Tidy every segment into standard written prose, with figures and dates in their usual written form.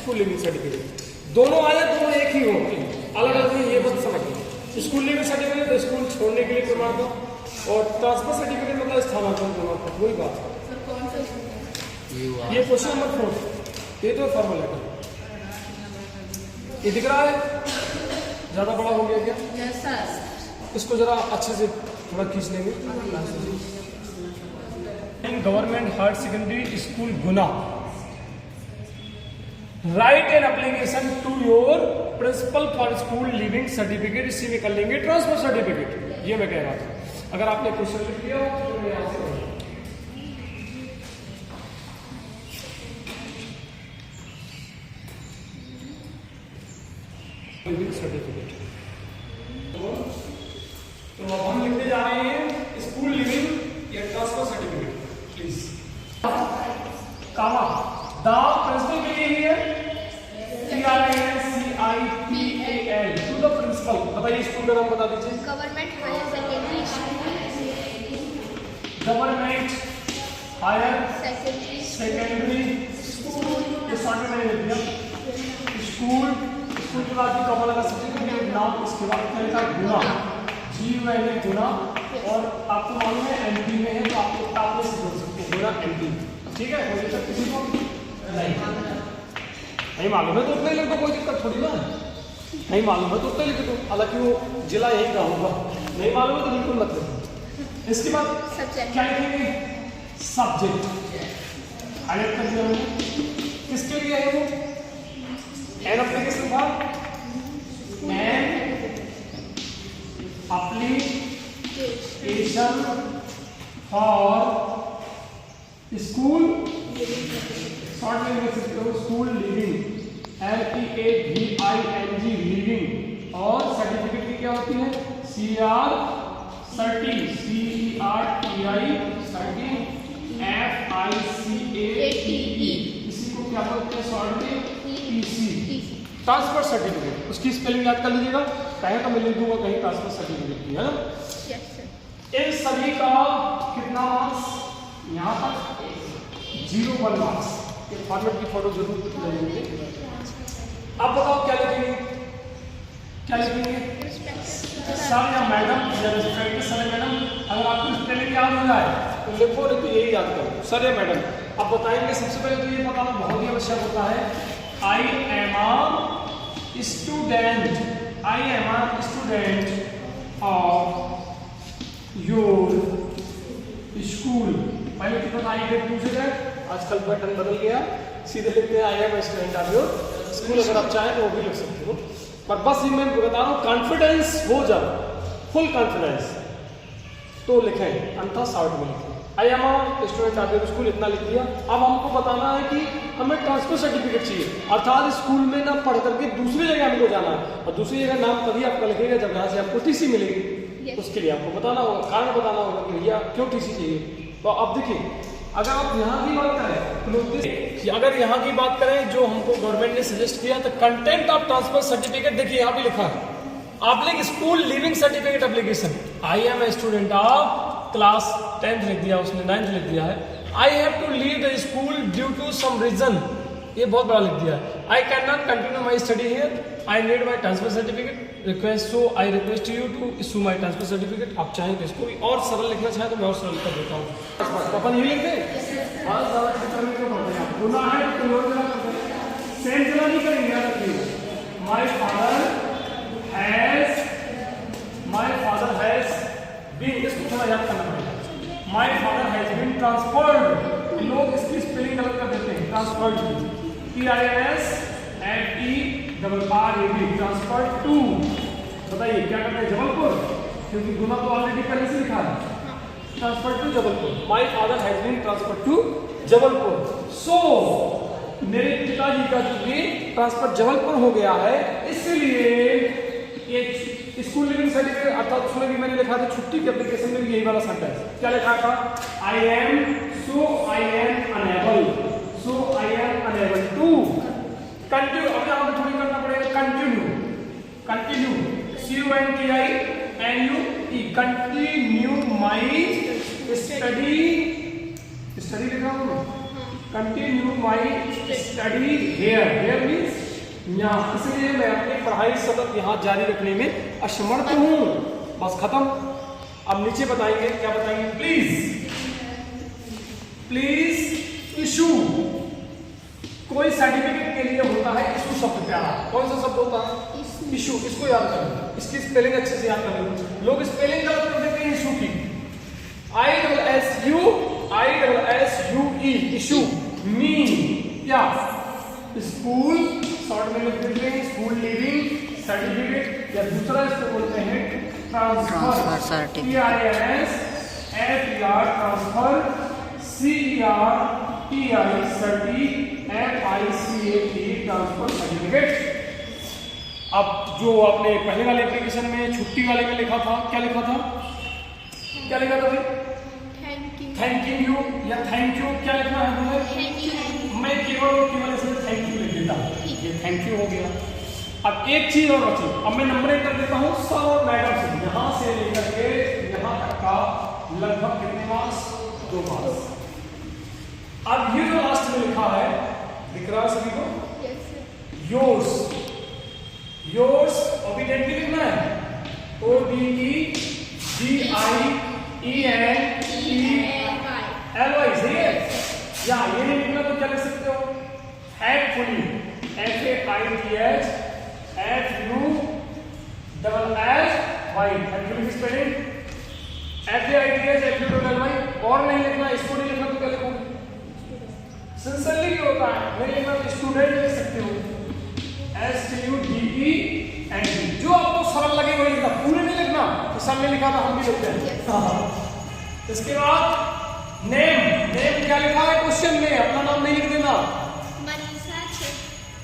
School leaving certificate. दोनों आए, दोनों एक ही हो, अलग अलग नहीं, ये मत समझिए। स्कूल लिविंग सर्टिफिकेट तो स्कूल छोड़ने के लिए प्रमाण पत्र, और ट्रांसफर सर्टिफिकेट मतलब स्थानांतरण प्रमाण पत्र, वही बात है। ये क्वेश्चन नंबर 4, ये तो फॉर्मल लेटर। ये दिख रहा है, ज्यादा बड़ा हो गया क्या? Yes sir. इसको जरा अच्छे से थोड़ा खींच लेंगे। Government higher secondary school Guna, write an application to your principal for school leaving certificate, इसी में कर लेंगे ट्रांसफर सर्टिफिकेट। ये मैं कह रहा था, अगर आपने क्वेश्चन लिख लिया हो तो मैं यहाँ से लिविंग सर्टिफिकेट। तो अब हम लिखने जा रहे हैं स्कूल लिविंग या transfer certificate. Please comma the principal के लिए ही है, PRINCIPAL टू द प्रिंसिपल। बताइए स्कूल का नाम बता दीजिए। Government higher secondary school, government higher secondary secondary school, ये शॉर्ट में मैंने लिख दिया स्कूल। स्कूल के बाद कॉमा लगा सर्टिफिकेट नाम, इसके बाद क्या लिखा? गुना, GUNA गुना। और आपको मालूम है MP में है, तो आपको टाप में से जोड़ सकते हैं गुना MP। ठीक है, कोई दिक्कत किसी को नहीं मालूम है तो उतने लिख दो, कोई दिक्कत थोड़ी ना। नहीं मालूम है तो उतने लिख दो, हालांकि वो जिला यही का होगा। नहीं मालूम है तो बिल्कुल मत लिखो। इसके बाद क्या लिखेंगे? सब्जेक्ट हाईलाइट कर दिया हमने। किसके लिए है वो? एन एप्लीकेशन था, an application for school, short में लिख सकते हो स्कूल लिविंग, LEAVING लिविंग। और सर्टिफिकेट की क्या होती है? CR सर्टी, CERTI सर्टी, FICATE, इसी को क्या बोलते हैं शॉर्ट में? PC, transfer certificate. उसकी स्पेलिंग याद कर लीजिएगा, कहीं तो मैं लिख दूंगा कहीं ट्रांसफर सर्टिफिकेट की, है ना। इन सभी का कितना मार्क्स? यहाँ तक 0 मार्क्स। ये फॉर्मेट की फोटो जरूर लेंगे। अब बताओ क्या लिखेंगे? क्या लिखेंगे? सर या मैडम, या रिस्पेक्टेड सर या मैडम। अगर आपको स्पेलिंग याद हो जाए तो लिखो, नहीं तो यही याद करो, सर या मैडम। अब बताएंगे, सबसे पहले तो ये बताना बहुत ही आवश्यक होता है, I am a student of your school। पहले कितना था? आई पूछे जाए, आजकल पैटर्न बदल गया, सीधे लिखते हैं I am a student of your school। अगर आप चाहें तो वो भी लिख सकते हो, पर बस ये मैं बता रहा हूँ, कॉन्फिडेंस हो जाए, फुल कॉन्फिडेंस तो लिखें, अन्यथा शॉर्ट में लिखें। I am student of your school, इतना लिख दिया। अब हमको बताना है कि हमें ट्रांसफर सर्टिफिकेट चाहिए, अर्थात स्कूल में ना पढ़ करके दूसरी जगह हमको जाना है, और दूसरी जगह नाम तभी आपका लिखेगा जब यहाँ से आपको TC मिलेगी। उसके लिए आपको बताना होगा, कारण बताना होगा कि भैया क्यों TC चाहिए। तो अब देखिए, अगर आप यहाँ की बात करें तो अगर यहाँ की बात करें जो हमको गवर्नमेंट ने सजेस्ट किया, तो कंटेंट ऑफ ट्रांसफर सर्टिफिकेट देखिए यहाँ भी लिखा है, आप लिख school leaving certificate application. I am a student of class 10th लिख दिया, उसने 9th लिख दिया है। I have to leave the school due to some reason, ये बहुत बड़ा लिख दिया है। I can not continue my study here, I need my transfer certificate request, so I request you to issue my transfer certificate. आप चाहें तो इसको भी और सरल लिखना चाहें तो मैं और सरल कर देता हूँ। अपन ये लिख दें, गुना है तो सेम जगह नहीं करेंगे, याद रखिए। माई फादर हैज बीन, इसको थोड़ा याद करना पड़ेगा। My father has been transferred, लोग इसकी स्पेलिंग गलत कर देते हैं, ट्रांसफर्ड TRANSFERRED, ट्रांसफर्ड टू। बताइए क्या करते हैं? जबलपुर, क्योंकि गुना तो ऑलरेडी पहले से लिखा है, transfer to Jabalpur. My father has been transfer to Jabalpur. So मेरे पिताजी का चूंकि ट्रांसफर जबलपुर हो गया है, इसलिए ये स्कूल लिविंग सर्टिफिकेट, अर्थात उसमें भी मैंने लिखा था छुट्टी की एप्लीकेशन में भी यही वाला सेंटेंस क्या लिखा था? I am unable to continue. अब यहाँ पे थोड़ी करना पड़ेगा, कंटिन्यू कंटिन्यू माई स्टडी लिखा हूँ, continue my study here means यहाँ, इसलिए मैं अपनी पढ़ाई सतत यहाँ जारी रखने में असमर्थ हूँ। बस खत्म। अब नीचे बताएंगे, क्या बताएंगे? Please issue. कोई सर्टिफिकेट के लिए होता है इशू शब्द प्यारा। कौन सा शब्द होता है? इशू। इसको याद करें, इसकी स्पेलिंग अच्छे से याद करें। लोग स्पेलिंग गलत कर देते हैं इशू की। ISSUE इशू मीन क्या? स्कूल, शॉर्ट में लिख देते हैं स्कूल लीविंग सर्टिफिकेट, या दूसरा इसको बोलते हैं transfer certificate. Transfer transfer certificate. अब जो आपने पहले वाले एप्लीकेशन में छुट्टी वाले में लिखा था, क्या लिखा था? क्या लिखा था भाई? थैंक यू या थैंक यू, क्या लिखना है तुम्हें? मैं केवल इसमें थैंक यू लिख देता हूँ। ये थैंक यू हो गया। अब एक चीज और बची, अब मैं नंबरिंग कर देता हूँ सर और मैडम से, यहाँ से लेकर के यहाँ तक का लगभग कितने मार्क्स? 2 मार्क्स। अब ये जो लास्ट में लिखा है, दिख रहा है सभी को? योर्स ओबीडेंटली लिखना है, OBEDIENTLY, सही है? या ये नहीं लिखना तो क्या लिख सकते हो? हैटफुली, FAITHFULLY, हैटफुली की स्पेलिंग FAITHFULLY। और नहीं लिखना, इसको नहीं लिखना तो क्या लिखोगे? सिंसियरली क्या होता है? नहीं लिखना तो स्टूडेंट लिख सकते हो, STUDENT। जो आपको सरल लगे वही लिखना, पूरे नहीं लिखना। तो सर ने लिखा था, हम भी लिखते हैं। इसके बाद नेम क्या लिखा है क्वेश्चन में? अपना नाम नहीं लिख देना,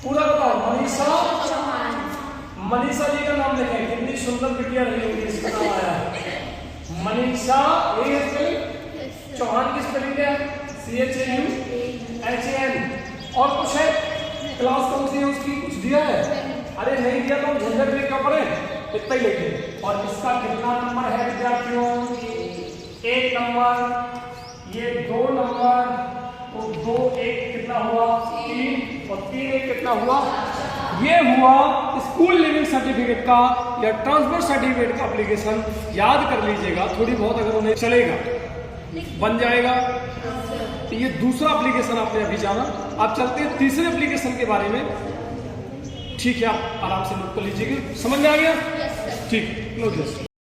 पूरा बताओ। मनीषा जी का नाम लिखें। कितनी सुंदर बिटिया रही होगी, इसका नाम आया मनीषा। यही है स्पेलिंग। चौहान की स्पेलिंग क्या है? CHAUHAN। और कुछ है? क्लास कौन सी है उसकी? कुछ दिया है? अरे नहीं दिया तो झंझट में क्या पड़े, इतना ही लिखे। और इसका कितना नंबर है विद्यार्थियों? 1 नंबर, ये 2 नंबर, तो 2 1 कितना हुआ? 3, और 3 1 कितना हुआ? ये हुआ स्कूल लिविंग सर्टिफिकेट का या ट्रांसफर सर्टिफिकेट का एप्लीकेशन। याद कर लीजिएगा, थोड़ी बहुत अगर उन्हें चलेगा बन जाएगा। तो ये दूसरा एप्लीकेशन आपने अभी जाना। आप चलते हैं तीसरे एप्लीकेशन के बारे में। ठीक है, आप आराम से नोट कर लीजिएगा। समझ में आ गया? ठीक, नोट।